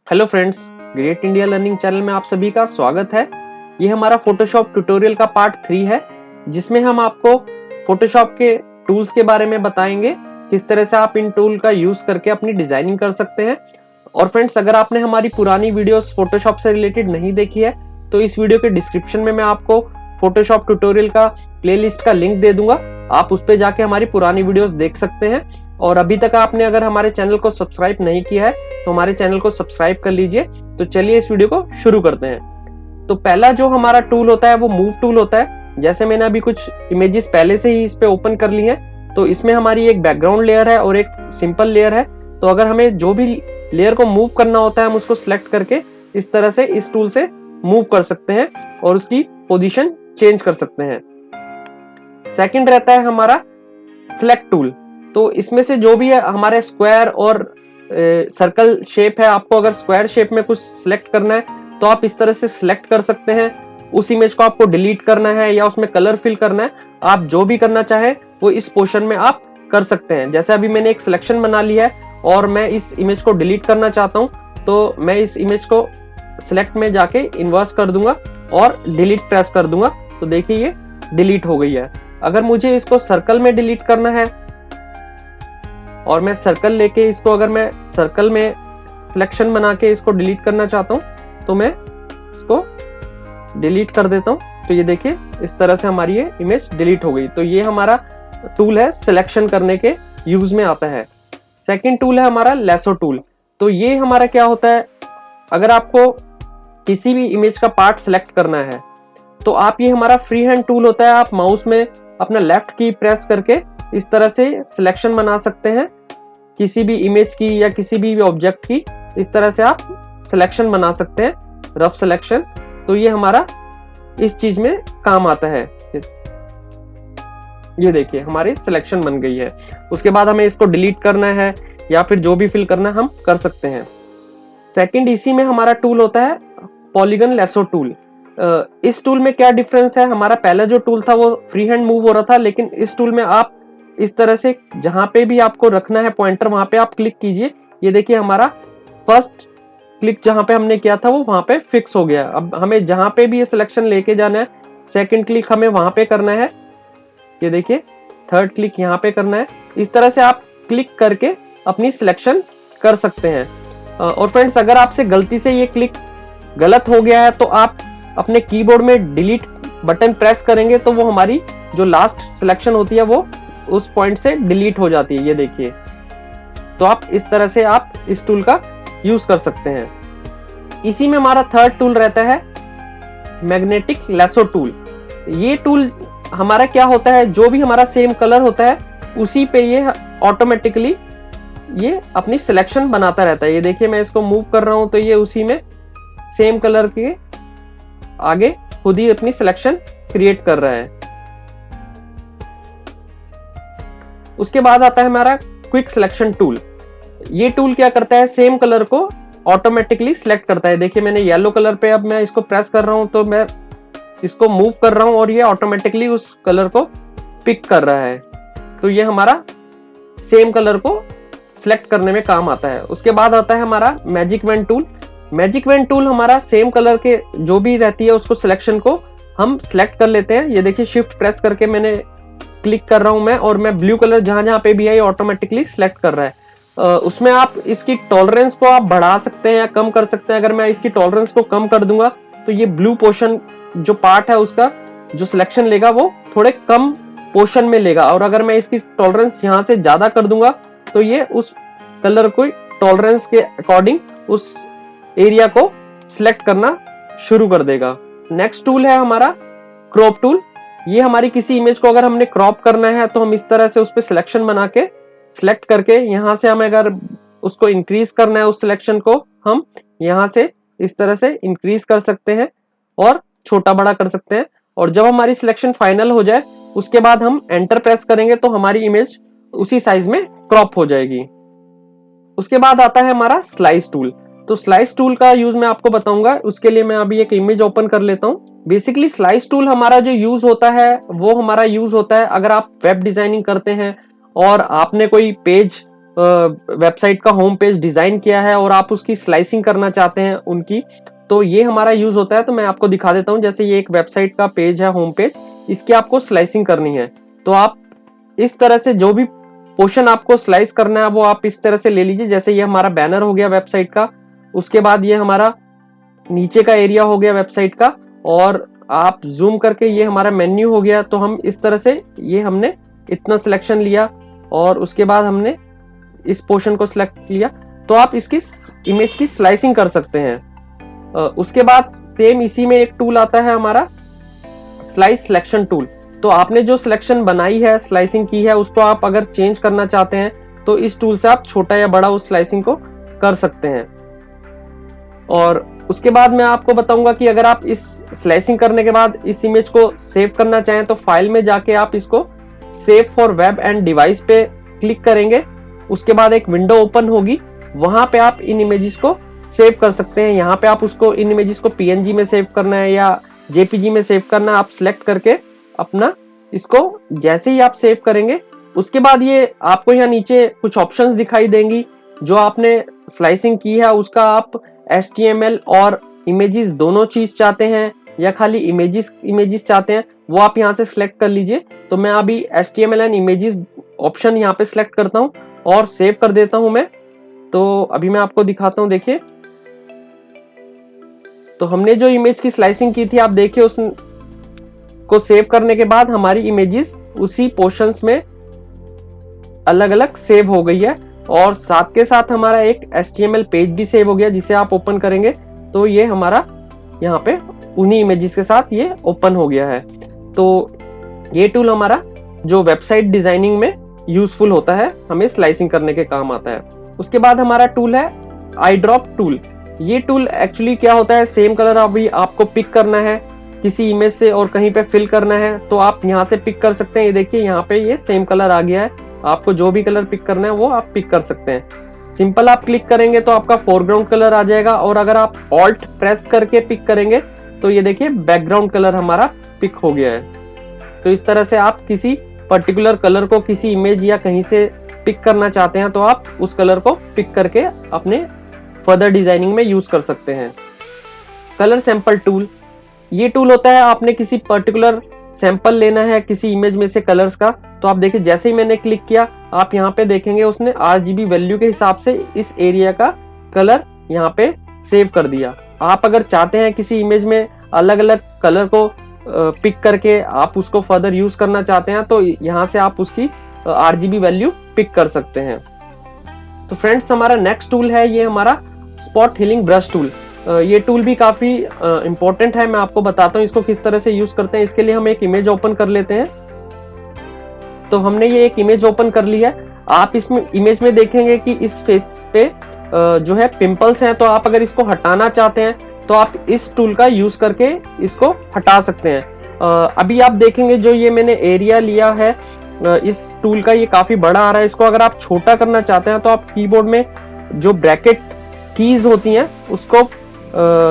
Hello friends, great India learning channel में आप सभी का स्वागत है। ये हमारा फोटोशॉप ट्यूटोरियल का पार्ट 3 है, जिसमें हम आपको फोटोशॉप के टूल्स के बारे में बताएंगे, किस तरह से आप इन टूल का यूज करके अपनी डिजाइनिंग कर सकते हैं। और फ्रेंड्स, अगर आपने हमारी पुरानी वीडियोस फोटोशॉप से रिलेटेड नहीं देखी है तो इस वीडियो के डिस्क्रिप्शन में मैं आपको फोटोशॉप ट्यूटोरियल का प्लेलिस्ट का लिंक दे दूंगा। आप उस पर जाके हमारी पुरानी वीडियोस देख सकते हैं। और अभी तक आपने अगर हमारे चैनल को सब्सक्राइब नहीं किया है तो हमारे चैनल को सब्सक्राइब कर लीजिए। तो चलिए इस वीडियो को शुरू करते हैं। तो पहला जो हमारा टूल होता है वो मूव टूल होता है। जैसे मैंने अभी कुछ इमेजेस पहले से ही इस पे ओपन कर ली हैं, तो इसमें हमारी एक बैकग्राउंड लेयर है और एक सिंपल लेयर है। तो अगर हमें जो भी लेयर को मूव करना होता है हम उसको सिलेक्ट करके इस तरह से इस टूल से मूव कर सकते हैं और उसकी पोजीशन चेंज कर सकते हैं। सेकंड रहता है हमारा सिलेक्ट टूल। तो इसमें से जो भी है हमारे स्क्वायर और सर्कल शेप है, आपको अगर स्क्वायर शेप में कुछ सिलेक्ट करना है तो आप इस तरह से सिलेक्ट कर सकते हैं। उस इमेज को आपको डिलीट करना है या उसमें कलर फिल करना है, आप जो भी करना चाहे वो इस पोर्शन में आप कर सकते हैं। जैसे अभी मैंने एक सिलेक्शन बना लिया है और मैं इस इमेज को डिलीट करना चाहता हूं, तो मैं इस इमेज को सिलेक्ट में जाके इन्वर्स कर दूंगा और डिलीट प्रेस कर दूंगा। तो देखिए ये डिलीट हो गई है। अगर मुझे इसको सर्कल में डिलीट करना है और मैं सर्कल लेके इसको अगर मैं सर्कल में सिलेक्शन बना के इसको डिलीट करना चाहता हूं तो मैं इसको डिलीट कर देता हूं। तो ये देखिए इस तरह से हमारी ये इमेज डिलीट हो गई। तो ये हमारा टूल है, सिलेक्शन करने के यूज में आता है। सेकंड टूल है हमारा लेसो टूल। तो ये हमारा क्या होता है, अगर आपको किसी भी इमेज का पार्ट सिलेक्ट करना है तो आप ये हमारा फ्री हैंड टूल होता है, आप माउस में अपना लेफ्ट की प्रेस करके इस तरह से सिलेक्शन बना सकते हैं किसी भी इमेज की या किसी भी ऑब्जेक्ट की। इस तरह से आप सिलेक्शन बना सकते हैं, रफ सिलेक्शन। तो ये हमारा इस चीज में काम आता है। ये देखिए हमारी सिलेक्शन बन गई है। उसके बाद हमें इसको डिलीट करना है या फिर जो भी फिल करना है हम कर सकते हैं। सेकंड इसी में हमारा टूल होता है पॉलीगन लेसो टूल। इस टूल में क्या डिफरेंस है, हमारा पहला जो टूल था वो फ्री हैंड मूव हो रहा था, लेकिन इस टूल में आप इस तरह से जहां पे भी आपको रखना है पॉइंटर वहां पे आप क्लिक कीजिए। ये देखिए हमारा फर्स्ट क्लिक जहां पे हमने किया था वो वहां पे फिक्स हो गया। अब हमें जहां पे भी ये सिलेक्शन लेके जाना है, सेकंड क्लिक हमें वहां पे करना है। ये देखिए थर्ड क्लिक यहाँ पे करना है। इस तरह से आप क्लिक करके अपनी सिलेक्शन कर सकते हैं। और फ्रेंड्स, अगर आपसे गलती से ये क्लिक गलत हो गया है तो आप अपने कीबोर्ड में डिलीट बटन प्रेस करेंगे तो वो हमारी जो लास्ट सिलेक्शन होती है वो उस पॉइंट से डिलीट हो जाती है। ये देखिए, तो आप इस तरह से आप इस टूल का यूज कर सकते हैं। इसी में हमारा थर्ड टूल रहता है मैग्नेटिक लेसो टूल। ये टूल हमारा क्या होता है, जो भी हमारा सेम कलर होता है उसी पे ये ऑटोमेटिकली ये अपनी सिलेक्शन बनाता रहता है। ये देखिए मैं इसको मूव कर रहा हूं तो ये उसी में सेम कलर के आगे खुद ही अपनी सिलेक्शन क्रिएट कर रहा है। उसके बाद आता है हमारा क्विक सिलेक्शन टूल। ये टूल क्या करता है, सेम कलर को ऑटोमेटिकली सिलेक्ट करता है। देखिए मैंने येलो कलर पे अब मैं इसको प्रेस कर रहा हूं तो मैं इसको मूव कर रहा हूं और ये ऑटोमेटिकली उस कलर को पिक कर रहा है। तो ये हमारा सेम कलर को सिलेक्ट करने में काम आता है। उसके बाद आता है हमारा magic wand tool. Magic wand tool हमारा सेम कलर के जो भी रहती है उसको सिलेक्शन को हम सिलेक्ट कर लेते हैं। ये देखिए शिफ्ट प्रेस करके मैंने क्लिक कर रहा हूं मैं, और मैं ब्लू कलर जहां जहां पे भी है ऑटोमेटिकली सिलेक्ट कर रहा है। उसमें आप इसकी टॉलरेंस को आप बढ़ा सकते हैं या कम कर सकते हैं। अगर मैं इसकी टॉलरेंस को कम कर दूंगा तो ये ब्लू पोर्शन जो पार्ट है उसका जो सिलेक्शन लेगा वो थोड़े कम पोर्शन में लेगा, और अगर मैं इसकी टॉलरेंस यहां से ज्यादा कर दूंगा तो ये उस कलर को टॉलरेंस के अकॉर्डिंग उस एरिया को सिलेक्ट करना शुरू कर देगा। नेक्स्ट टूल है हमारा क्रॉप टूल। ये हमारी किसी इमेज को अगर हमने क्रॉप करना है तो हम इस तरह से उस पर सिलेक्शन बना के सिलेक्ट करके यहां से हमें अगर उसको इंक्रीज करना है उस सिलेक्शन को हम यहां से इस तरह से इंक्रीज कर सकते हैं और छोटा बड़ा कर सकते हैं। और जब हमारी सिलेक्शन फाइनल हो जाए उसके बाद हम एंटर प्रेस करेंगे तो हमारी इमेज उसी साइज में क्रॉप हो जाएगी। उसके बाद आता है हमारा स्लाइस टूल। तो स्लाइस टूल का यूज मैं आपको बताऊंगा, उसके लिए मैं अभी एक इमेज ओपन कर लेता हूं। बेसिकली स्लाइस टूल हमारा जो यूज होता है वो हमारा यूज होता है अगर आप वेब डिजाइनिंग करते हैं और आपने कोई पेज वेबसाइट का होम पेज डिजाइन किया है और आप उसकी स्लाइसिंग करना चाहते हैं उनकी, तो ये हमारा यूज होता है। तो मैं आपको दिखा देता हूं, जैसे ये एक वेबसाइट का पेज है, होम पेज, इसकी आपको स्लाइसिंग करनी है। तो आप इस तरह से जो भी पोर्शन आपको स्लाइस करना है वो आप इस तरह से ले लीजिए। जैसे ये हमारा बैनर हो गया वेबसाइट का, उसके बाद ये हमारा नीचे का एरिया हो गया वेबसाइट का, और आप जूम करके ये हमारा मेन्यू हो गया। तो हम इस तरह से ये हमने इतना सिलेक्शन लिया और उसके बाद हमने इस पोर्शन को सिलेक्ट किया, तो आप इसकी इमेज की स्लाइसिंग कर सकते हैं। उसके बाद सेम इसी में एक टूल आता है हमारा स्लाइस सिलेक्शन टूल। तो आपने जो सिलेक्शन बनाई है, स्लाइसिंग की है, उसको आप अगर चेंज करना चाहते हैं तो इस टूल से आप छोटा या बड़ा उस स्लाइसिंग को कर सकते हैं। और उसके बाद मैं आपको बताऊंगा कि अगर आप इस स्लाइसिंग करने के बाद इस इमेज को सेव करना चाहें तो फाइल में जाके आप इसको save for web and device पे क्लिक करेंगे। उसके बाद एक विंडो ओपन होगी, वहां पे आप इन इमेजेस को सेव कर सकते हैं। यहाँ पे आप उसको इन इमेजेस को पीएनजी में सेव करना है या जेपीजी में सेव करना है, आप सिलेक्ट करके अपना इसको जैसे ही आप सेव करेंगे, उसके बाद ये आपको यहाँ नीचे कुछ ऑप्शंस दिखाई देंगी। जो आपने स्लाइसिंग की है उसका आप HTML और इमेजेस दोनों चीज चाहते हैं या खाली इमेजेस चाहते हैं, वो आप यहाँ से सिलेक्ट कर लीजिए। तो मैं अभी HTML एंड इमेजेस ऑप्शन यहाँ पे सिलेक्ट करता हूँ और सेव कर देता हूँ मैं। तो अभी मैं आपको दिखाता हूँ, देखिए। तो हमने जो इमेज की स्लाइसिंग की थी, आप देखिए उसको सेव करने के बाद हमारी इमेजेस उसी पोर्शंस में अलग अलग सेव हो गई है, और साथ के साथ हमारा एक HTML पेज भी सेव हो गया, जिसे आप ओपन करेंगे तो ये हमारा यहाँ पे उन्हीं इमेजेस के साथ ये ओपन हो गया है। तो ये टूल हमारा जो वेबसाइट डिजाइनिंग में यूजफुल होता है, हमें स्लाइसिंग करने के काम आता है। उसके बाद हमारा टूल है आई ड्रॉप टूल। ये टूल एक्चुअली क्या होता है, सेम कलर अभी आपको पिक करना है किसी इमेज से और कहीं पे फिल करना है, तो आप यहाँ से पिक कर सकते हैं। ये देखिए यहाँ पे ये सेम कलर आ गया है, आपको जो भी कलर पिक करना है वो आप पिक कर सकते हैं। सिंपल आप क्लिक करेंगे तो आपका फोरग्राउंड कलर आ जाएगा, और अगर आप ऑल्ट प्रेस करके पिक करेंगे तो ये देखिए बैकग्राउंड कलर हमारा पिक हो गया है। तो इस तरह से आप किसी पर्टिकुलर कलर को किसी इमेज या कहीं से पिक करना चाहते हैं तो आप उस कलर को पिक करके अपने फर्दर डिजाइनिंग में यूज कर सकते हैं। कलर सैंपल टूल, ये टूल होता है आपने किसी पर्टिकुलर सैंपल लेना है किसी इमेज में से कलर्स का। तो आप देखिए जैसे ही मैंने क्लिक किया, आप यहाँ पे देखेंगे उसने RGB वैल्यू के हिसाब से इस एरिया का कलर यहाँ पे सेव कर दिया। आप अगर चाहते हैं किसी इमेज में अलग अलग कलर को पिक करके आप उसको फर्दर यूज करना चाहते हैं, तो यहाँ से आप उसकी RGB वैल्यू पिक कर सकते हैं। तो फ्रेंड्स, हमारा नेक्स्ट टूल है ये हमारा स्पॉट हीलिंग ब्रश टूल। ये टूल भी काफी इंपॉर्टेंट है, मैं आपको बताता हूँ इसको किस तरह से यूज करते हैं। इसके लिए हम एक इमेज ओपन कर लेते हैं। तो हमने ये एक इमेज ओपन कर लिया। आप इसमें इमेज में देखेंगे कि इस फेस पे जो है पिंपल्स हैं, तो आप अगर इसको हटाना चाहते हैं तो आप इस टूल का यूज करके इसको हटा सकते हैं। अभी आप देखेंगे जो ये मैंने एरिया लिया है इस टूल का, ये काफी बड़ा आ रहा है। इसको अगर आप छोटा करना चाहते हैं तो आप कीबोर्ड में जो ब्रैकेट कीज होती हैं उसको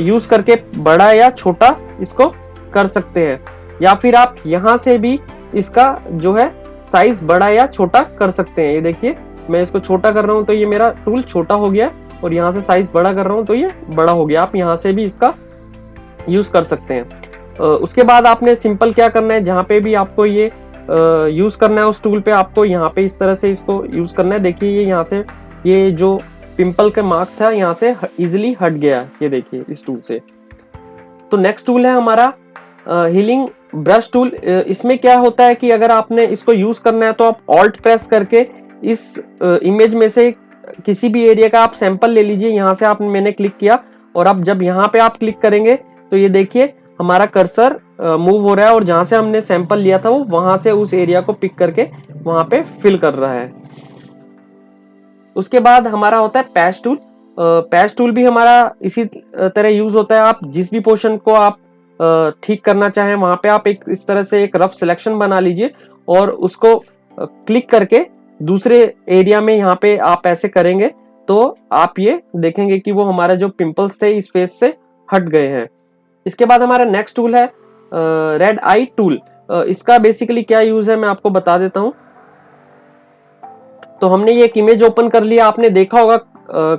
यूज करके बड़ा या छोटा इसको कर सकते हैं, या फिर आप यहां से भी इसका जो है साइज बड़ा या छोटा कर सकते हैं। ये देखिए मैं इसको छोटा कर रहा हूं तो ये मेरा टूल छोटा हो गया, और यहाँ से साइज बड़ा कर रहा हूं तो ये बड़ा हो गया। आप यहाँ से भी इसका यूज कर सकते हैं। उसके बाद आपने सिंपल क्या करना है, जहाँ पे भी आपको ये यूज करना है उस टूल पे, आपको यहाँ पे इस तरह से इसको यूज करना है। देखिए ये यहाँ से ये जो पिंपल का मार्क था यहाँ से इजिली हट गया, ये देखिए इस टूल से। तो नेक्स्ट टूल है हमारा हीलिंग ब्रश टूल। इसमें क्या होता है कि अगर आपने इसको यूज करना है तो आप ऑल्ट प्रेस करके इस इमेज में से किसी भी एरिया का आप सैंपल ले लीजिए। यहाँ से आप मैंने क्लिक किया, और अब जब यहाँ पे आप क्लिक करेंगे तो ये देखिए हमारा कर्सर मूव हो रहा है, और जहां से हमने सैंपल लिया था वो वहां से उस एरिया को पिक करके वहां पे फिल कर रहा है। उसके बाद हमारा होता है पैच टूल। पैच टूल भी हमारा इसी तरह यूज होता है। आप जिस भी पोर्शन को आप ठीक करना चाहें वहां पे आप एक इस तरह से एक रफ सिलेक्शन बना लीजिए, और उसको क्लिक करके दूसरे एरिया में यहाँ पे आप ऐसे करेंगे तो आप ये देखेंगे कि वो हमारा जो पिंपल्स थे इस फेस से हट गए हैं। इसके बाद हमारा नेक्स्ट टूल है रेड आई टूल। इसका बेसिकली क्या यूज है मैं आपको बता देता हूँ। तो हमने ये एक इमेज ओपन कर लिया। आपने देखा होगा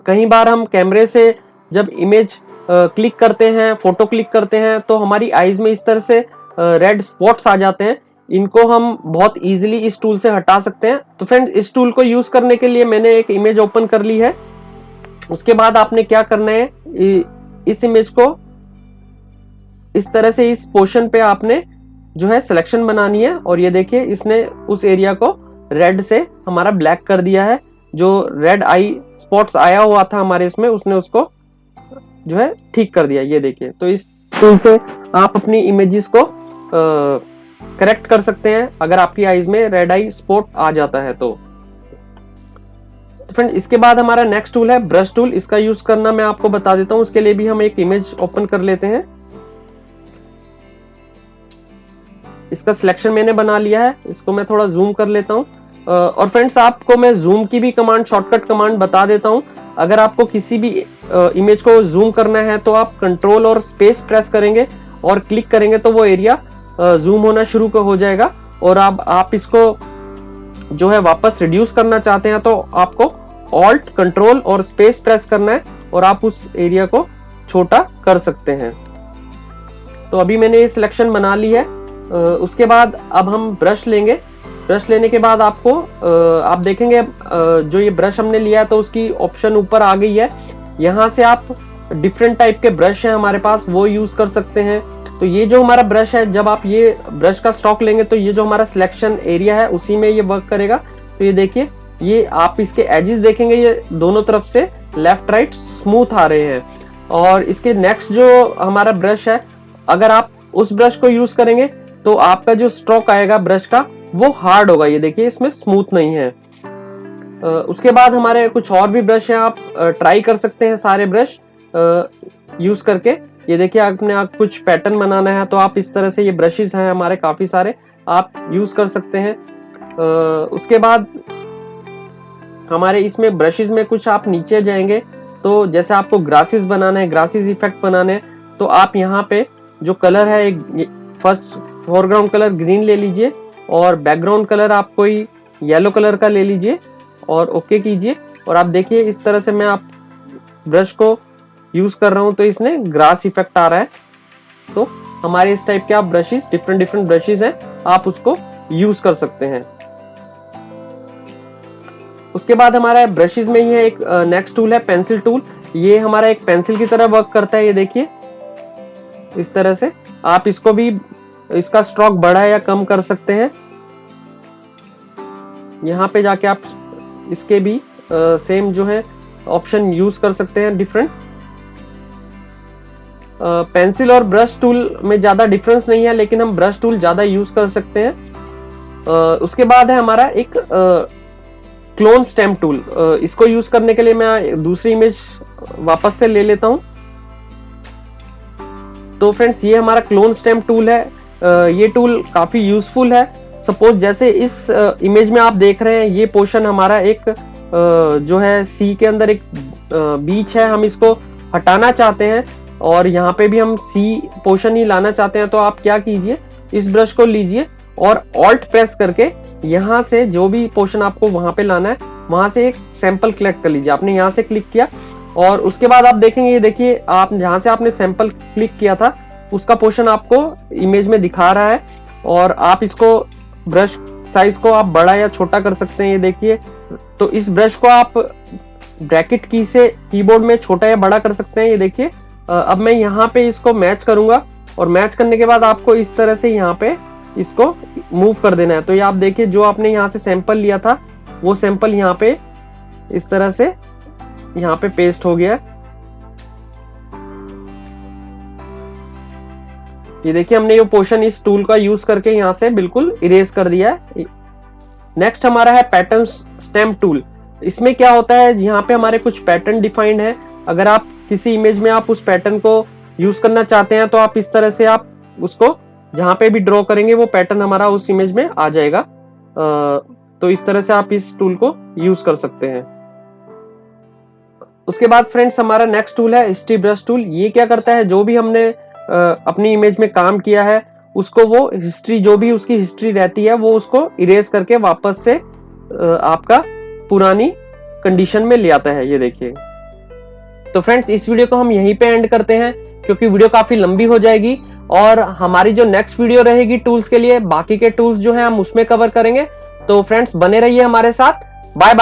कई बार हम कैमरे से जब इमेज क्लिक करते हैं, फोटो क्लिक करते हैं, तो हमारी आईज में इस तरह से रेड स्पॉट्स आ जाते हैं। इनको हम बहुत इजीली इस टूल से हटा सकते हैं। तो फ्रेंड्स, इस टूल को यूज करने के लिए मैंने एक इमेज ओपन कर ली है। उसके बाद आपने क्या करना है, इस इमेज को इस तरह से इस पोर्शन पे आपने जो है सिलेक्शन बनानी है। और ये देखिए, इसने उस एरिया को रेड से हमारा ब्लैक कर दिया है। जो रेड आई स्पॉट्स आया हुआ था हमारे इसमें, उसने उसको जो है ठीक कर दिया। ये देखिए, तो इस टूल से आप अपनी इमेजेस को करेक्ट कर सकते हैं अगर आपकी आईज में रेड आई स्पॉट आ जाता है तो फ्रेंड, इसके बाद हमारा नेक्स्ट टूल है ब्रश टूल। इसका यूज करना मैं आपको बता देता हूं। उसके लिए भी हम एक इमेज ओपन कर लेते हैं। इसका सिलेक्शन मैंने बना लिया है। इसको मैं थोड़ा जूम कर लेता हूं। और फ्रेंड्स, आपको मैं जूम की भी कमांड, शॉर्टकट कमांड बता देता हूं। अगर आपको किसी भी इमेज को जूम करना है तो आप कंट्रोल और स्पेस प्रेस करेंगे और क्लिक करेंगे तो वो एरिया जूम होना शुरू हो जाएगा। और आप इसको जो है वापस रिड्यूस करना चाहते हैं तो आपको ऑल्ट, कंट्रोल और स्पेस प्रेस करना है और आप उस एरिया को छोटा कर सकते हैं। तो अभी मैंने ये सिलेक्शन बना ली है। उसके बाद अब हम ब्रश लेंगे। ब्रश लेने के बाद आपको आप देखेंगे जो ये ब्रश हमने लिया है तो उसकी ऑप्शन ऊपर आ गई है। यहाँ से आप डिफरेंट टाइप के ब्रश हैं हमारे पास, वो यूज कर सकते हैं। तो ये जो हमारा ब्रश है, जब आप ये ब्रश का स्टॉक लेंगे तो ये जो हमारा सिलेक्शन एरिया है उसी में ये वर्क करेगा। तो ये देखिए, ये आप इसके एजेस देखेंगे, ये दोनों तरफ से लेफ्ट राइट स्मूथ आ रहे हैं। और इसके नेक्स्ट जो हमारा ब्रश है, अगर आप उस ब्रश को यूज करेंगे तो आपका जो स्ट्रोक आएगा ब्रश का वो हार्ड होगा। ये देखिए, इसमें स्मूथ नहीं है। उसके बाद हमारे कुछ और भी ब्रश हैं, आप ट्राई कर सकते हैं सारे ब्रश यूज करके। ये देखिए, आपने आप कुछ पैटर्न बनाना है तो आप इस तरह से, ये ब्रशेस हैं हमारे काफी सारे, आप यूज कर सकते हैं। उसके बाद हमारे इसमें ब्रशेस में कुछ आप नीचे जाएंगे तो जैसे आपको ग्रासेस बनाना है, ग्रासेस इफेक्ट बनाने हैं, तो आप यहाँ पे जो कलर है, एक फर्स्ट फोरग्राउंड कलर ग्रीन ले लीजिए और बैकग्राउंड कलर आप कोई येलो कलर का ले लीजिए और ओके कीजिए। और आप देखिए, इस तरह से मैं आप ब्रश को यूज कर रहा हूं तो इसने ग्रास इफेक्ट आ रहा है। तो हमारे इस टाइप के आप ब्रशेस, डिफरेंट ब्रशेस हैं, आप उसको यूज कर सकते हैं। उसके बाद हमारा ब्रशेस में ही है एक नेक्स्ट टूल है पेंसिल टूल। ये हमारा एक पेंसिल की तरह वर्क करता है। ये देखिए, इस तरह से आप इसको भी, इसका स्ट्रोक बड़ा या कम कर सकते हैं। यहाँ पे जाके आप इसके भी सेम जो है ऑप्शन यूज कर सकते हैं डिफरेंट। पेंसिल और ब्रश टूल में ज्यादा डिफरेंस नहीं है, लेकिन हम ब्रश टूल ज्यादा यूज कर सकते हैं। उसके बाद है हमारा एक क्लोन स्टैम्प टूल। इसको यूज करने के लिए मैं दूसरी इमेज वापस से ले लेता हूं। तो फ्रेंड्स, ये हमारा क्लोन स्टैम्प टूल है। ये टूल काफी यूजफुल है। सपोज जैसे इस इमेज में आप देख रहे हैं, ये पोर्शन हमारा एक जो है सी के अंदर एक बीच है, हम इसको हटाना चाहते हैं और यहाँ पे भी हम सी पोर्शन ही लाना चाहते हैं। तो आप क्या कीजिए, इस ब्रश को लीजिए और ऑल्ट प्रेस करके यहाँ से जो भी पोर्शन आपको वहां पे लाना है, वहां से एक सैंपल क्लिक कर लीजिए। आपने यहाँ से क्लिक किया और उसके बाद आप देखेंगे, ये देखिए, आप जहां से आपने सैंपल क्लिक किया था उसका पोर्शन आपको इमेज में दिखा रहा है। और आप इसको ब्रश साइज को आप बड़ा या छोटा कर सकते हैं। ये देखिए, तो इस ब्रश को आप ब्रैकेट की से कीबोर्ड में छोटा या बड़ा कर सकते हैं। ये देखिए, अब मैं यहाँ पे इसको मैच करूंगा और मैच करने के बाद आपको इस तरह से यहाँ पे इसको मूव कर देना है। तो ये आप देखिए, जो आपने यहाँ से सैंपल लिया था वो सैंपल यहाँ पे इस तरह से यहाँ पे पेस्ट हो गया। ये देखिए, हमने ये पोर्शन इस टूल का यूज करके यहाँ से बिल्कुल इरेज कर दिया है। नेक्स्ट हमारा है पैटर्न स्टैम्प टूल। इसमें क्या होता है, यहाँ पे हमारे कुछ पैटर्न डिफाइंड है। अगर आप किसी इमेज में आप उस पैटर्न को यूज करना चाहते हैं तो आप इस तरह से आप उसको जहां पे भी ड्रॉ करेंगे वो पैटर्न हमारा उस इमेज में आ जाएगा। तो इस तरह से आप इस टूल को यूज कर सकते हैं। उसके बाद फ्रेंड्स, हमारा नेक्स्ट टूल है हिस्ट्री ब्रश टूल। ये क्या करता है, जो भी हमने अपनी इमेज में काम किया है उसको वो हिस्ट्री, जो भी उसकी हिस्ट्री रहती है वो उसको इरेज करके वापस से आपका पुरानी कंडीशन में ले आता है। ये देखिए। तो फ्रेंड्स इस वीडियो को हम यहीं पे एंड करते हैं, क्योंकि वीडियो काफी लंबी हो जाएगी और हमारी जो नेक्स्ट वीडियो रहेगी टूल्स के लिए, बाकी के टूल्स जो है हम उसमें कवर करेंगे। तो फ्रेंड्स बने रहिए हमारे साथ। Bye bye.